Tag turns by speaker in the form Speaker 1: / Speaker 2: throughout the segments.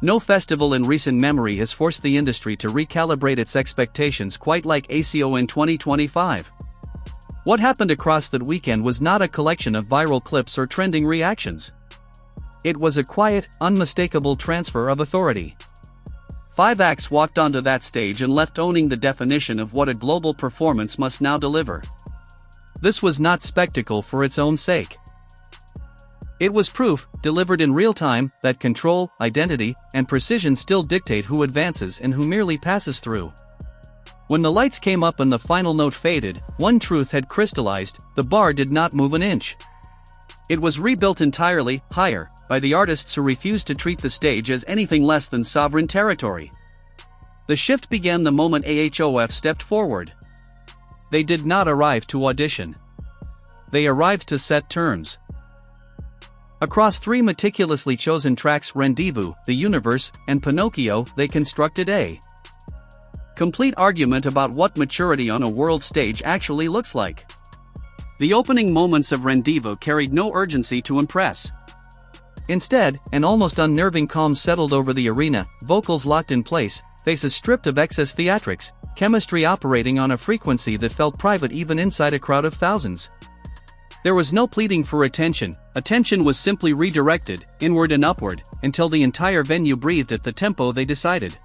Speaker 1: No festival in recent memory has forced the industry to recalibrate its expectations quite like ACON 2025. What happened across that weekend was not a collection of viral clips or trending reactions. It was a quiet, unmistakable transfer of authority. 5 acts walked onto that stage and left owning the definition of what a global performance must now deliver. This was not spectacle for its own sake. It was proof, delivered in real time, that control, identity, and precision still dictate who advances and who merely passes through. When the lights came up and the final note faded, one truth had crystallized: the bar did not move an inch. It was rebuilt entirely, higher, by the artists who refused to treat the stage as anything less than sovereign territory. The shift began the moment AHOF stepped forward. They did not arrive to audition. They arrived to set terms. Across 3 meticulously chosen tracks, Rendezvous, The Universe, and Pinocchio, they constructed a complete argument about what maturity on a world stage actually looks like. The opening moments of Rendezvous carried no urgency to impress. Instead, an almost unnerving calm settled over the arena, vocals locked in place, faces stripped of excess theatrics, chemistry operating on a frequency that felt private even inside a crowd of thousands. There was no pleading for attention. Attention was simply redirected, inward and upward, until the entire venue breathed at the tempo they decided.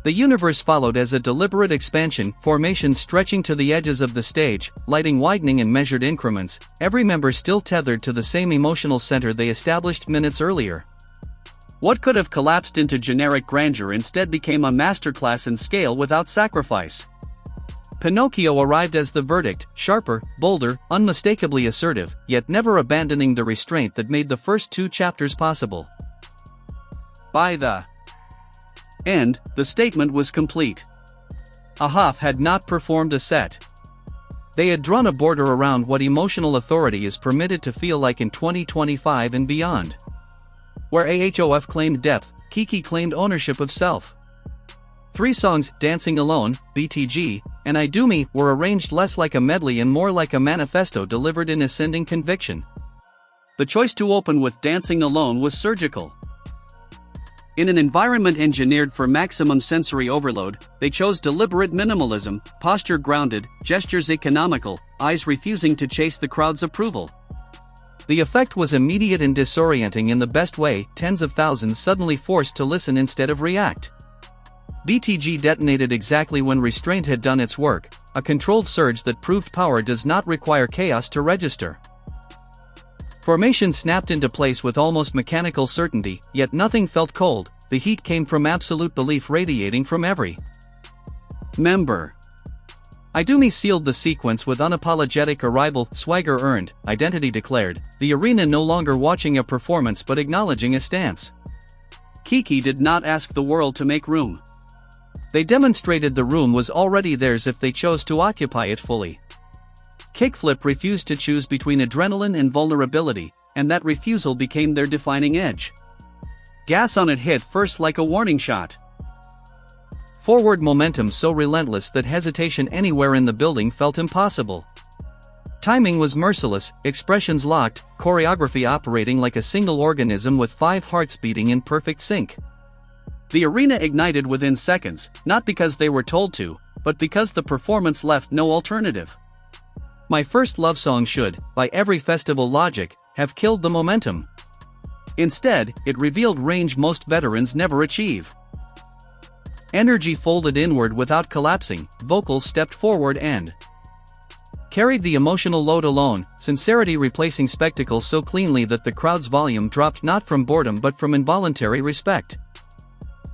Speaker 1: The universe followed as a deliberate expansion, formations stretching to the edges of the stage, lighting widening in measured increments, every member still tethered to the same emotional center they established minutes earlier. What could have collapsed into generic grandeur instead became a masterclass in scale without sacrifice. Pinocchio arrived as the verdict, sharper, bolder, unmistakably assertive, yet never abandoning the restraint that made the first 2 chapters possible. By the end, the statement was complete. AHOF had not performed a set. They had drawn a border around what emotional authority is permitted to feel like in 2025 and beyond. Where AHOF claimed depth, Kiki claimed ownership of self. 3 songs, Dancing Alone, BTG, and I Do Me, were arranged less like a medley and more like a manifesto delivered in ascending conviction. The choice to open with Dancing Alone was surgical. In an environment engineered for maximum sensory overload, they chose deliberate minimalism, posture grounded, gestures economical, eyes refusing to chase the crowd's approval. The effect was immediate and disorienting in the best way, tens of thousands suddenly forced to listen instead of react. BTG detonated exactly when restraint had done its work, a controlled surge that proved power does not require chaos to register. Formation snapped into place with almost mechanical certainty, yet nothing felt cold. The heat came from absolute belief radiating from every member. I Do Me sealed the sequence with unapologetic arrival, swagger earned, identity declared, the arena no longer watching a performance but acknowledging a stance. Kiki did not ask the world to make room. They demonstrated the room was already theirs if they chose to occupy it fully. Kickflip refused to choose between adrenaline and vulnerability, and that refusal became their defining edge. Gas on it hit first like a warning shot. Forward momentum so relentless that hesitation anywhere in the building felt impossible. Timing was merciless, expressions locked, choreography operating like a single organism with 5 hearts beating in perfect sync. The arena ignited within seconds, not because they were told to, but because the performance left no alternative. My First Love Song should, by every festival logic, have killed the momentum. Instead, it revealed range most veterans never achieve. Energy folded inward without collapsing, vocals stepped forward and carried the emotional load alone, sincerity replacing spectacle so cleanly that the crowd's volume dropped not from boredom but from involuntary respect.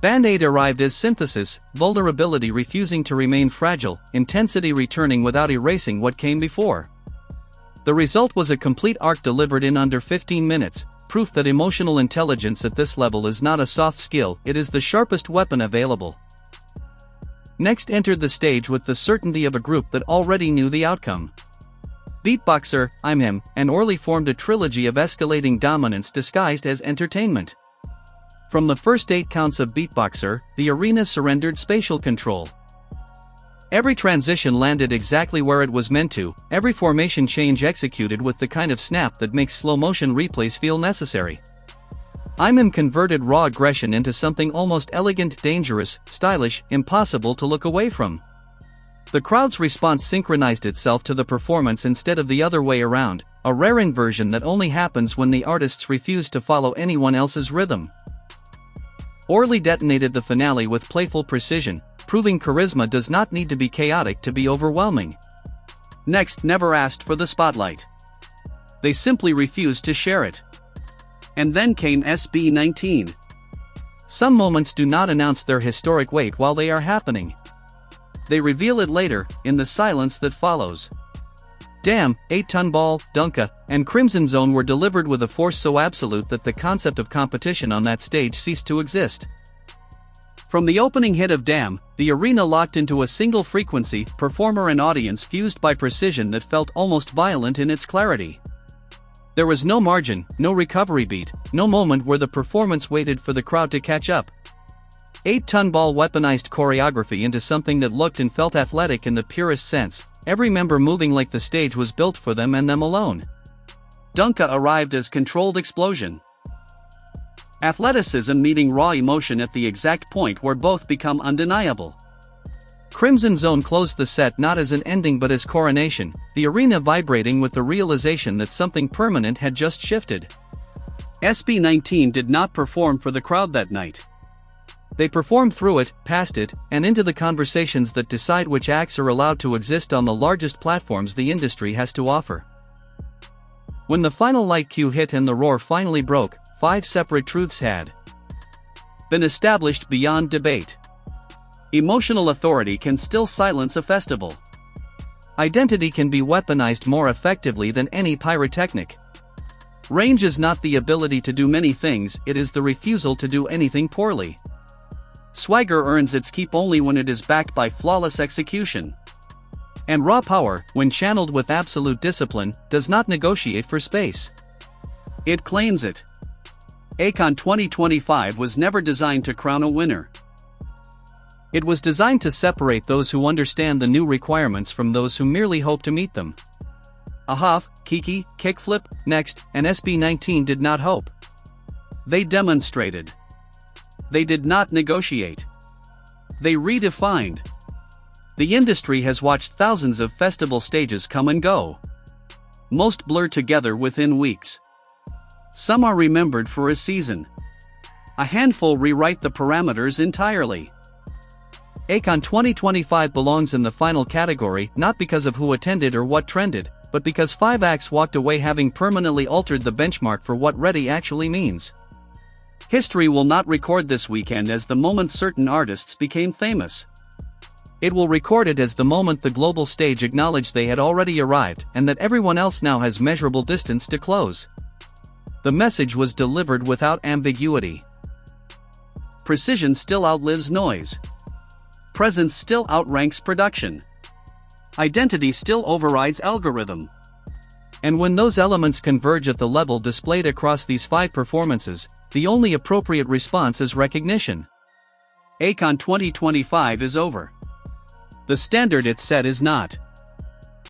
Speaker 1: Band-Aid arrived as synthesis, vulnerability refusing to remain fragile, intensity returning without erasing what came before. The result was a complete arc delivered in under 15 minutes, proof that emotional intelligence at this level is not a soft skill, it is the sharpest weapon available. Next entered the stage with the certainty of a group that already knew the outcome. Beatboxer, I'm Him, and Orly formed a trilogy of escalating dominance disguised as entertainment. From the first 8 counts of Beatboxer, the arena surrendered spatial control. Every transition landed exactly where it was meant to, every formation change executed with the kind of snap that makes slow-motion replays feel necessary. IMM converted raw aggression into something almost elegant, dangerous, stylish, impossible to look away from. The crowd's response synchronized itself to the performance instead of the other way around, a rare inversion that only happens when the artists refuse to follow anyone else's rhythm. Orly detonated the finale with playful precision, proving charisma does not need to be chaotic to be overwhelming. Next never asked for the spotlight. They simply refused to share it. And then came SB19. Some moments do not announce their historic weight while they are happening. They reveal it later, in the silence that follows. Damn, 8-ton ball, Dunka, and Crimson Zone were delivered with a force so absolute that the concept of competition on that stage ceased to exist. From the opening hit of Damn, the arena locked into a single frequency, performer and audience fused by precision that felt almost violent in its clarity. There was no margin, no recovery beat, no moment where the performance waited for the crowd to catch up. 8-ton ball weaponized choreography into something that looked and felt athletic in the purest sense, every member moving like the stage was built for them and them alone. Dunka arrived as controlled explosion. Athleticism meeting raw emotion at the exact point where both become undeniable. Crimson Zone closed the set not as an ending but as coronation, the arena vibrating with the realization that something permanent had just shifted. SB19 did not perform for the crowd that night. They performed through it, past it, and into the conversations that decide which acts are allowed to exist on the largest platforms the industry has to offer. When the final light cue hit and the roar finally broke, 5 separate truths had been established beyond debate. Emotional authority can still silence a festival. Identity can be weaponized more effectively than any pyrotechnic. Range is not the ability to do many things, it is the refusal to do anything poorly. Swagger earns its keep only when it is backed by flawless execution. And raw power, when channeled with absolute discipline, does not negotiate for space. It claims it. ACON 2025 was never designed to crown a winner. It was designed to separate those who understand the new requirements from those who merely hope to meet them. Ahaf, Kiki, Kickflip, Next, and SB19 did not hope. They demonstrated. They did not negotiate. They redefined. The industry has watched thousands of festival stages come and go. Most blur together within weeks. Some are remembered for a season. A handful rewrite the parameters entirely. ACON 2025 belongs in the final category not because of who attended or what trended, but because 5 acts walked away having permanently altered the benchmark for what ready actually means. History will not record this weekend as the moment certain artists became famous. It will record it as the moment the global stage acknowledged they had already arrived and that everyone else now has measurable distance to close. The message was delivered without ambiguity. Precision still outlives noise. Presence still outranks production. Identity still overrides algorithm. And when those elements converge at the level displayed across these 5 performances, the only appropriate response is recognition. ACON 2025 is over. The standard it set is not.